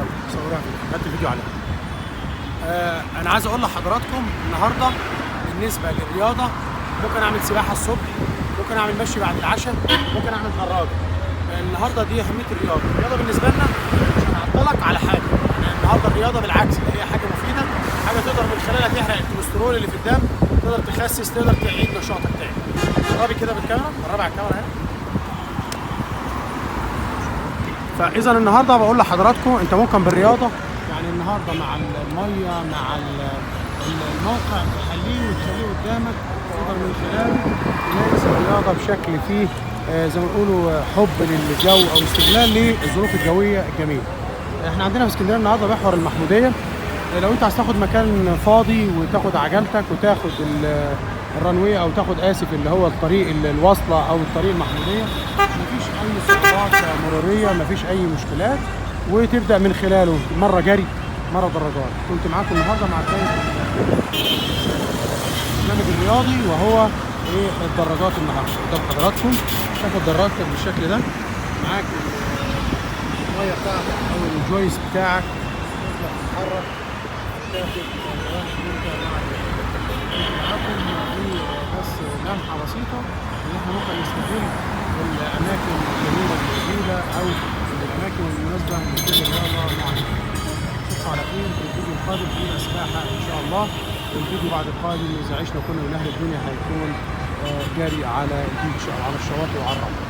يلا صورها فيديو، هات الفيديو عليها. انا عايز اقول لحضراتكم النهارده بالنسبه للرياضه، ممكن اعمل سباحه الصبح، ممكن اعمل مشي بعد العشاء، ممكن اعمل دراجه. النهارده دي اهميه الرياضه بالنسبه لنا. مش هنعطلك على حاجه، يعني النهارده الرياضه بالعكس هي حاجه مفيده، حاجه تقدر من خلالها تحرق الكوليسترول اللي في الدم، تقدر تخسس، تقدر تعيد نشاطك تاني. قربي كده بالكاميرا، قربي على الكاميرا اهي. فاذا النهارده بقول لحضراتكم انت ممكن بالرياضه، يعني النهارده مع الميه مع الموقع تحليه وتخليه قدامك، تقدر من خلاله تمارس الرياضه بشكل فيه زي ما بيقولوا حب للجو او استغلال للظروف الجويه الجميله. احنا عندنا في اسكندريه النهارده محور المحموديه. لو انت عايز تاخد مكان فاضي وتاخد عجلتك وتاخد الرنويه او تاخد اللي هو الطريق الواصله او الطريق المحموديه، مفيش اي صعوبات مروريه، مفيش اي مشكلات، وتبدا من خلاله مره جري مره دراجات. كنت معاكم النهارده مع البرنامج الرياضي وهو الدراجات. النهارده قدام حضراتكم تاخد دراجتك بالشكل ده، معاك الميه بتاعتك او الجويس بتاعك، تطلع تتحرك، تاخد معاكم دي بس لمحه بسيطه ان احنا ممكن نستغل الاماكن الجميله الموجوده او الاماكن المناسبه لكل رياضه معينه. نشوفكم على خير في الفيديو القادم في سباحه ان شاء الله. والفيديو بعد القادم اذا عشنا كنا من اهل الدنيا هيكون جاري على البيتش او على الشواطئ وعلى الرمل.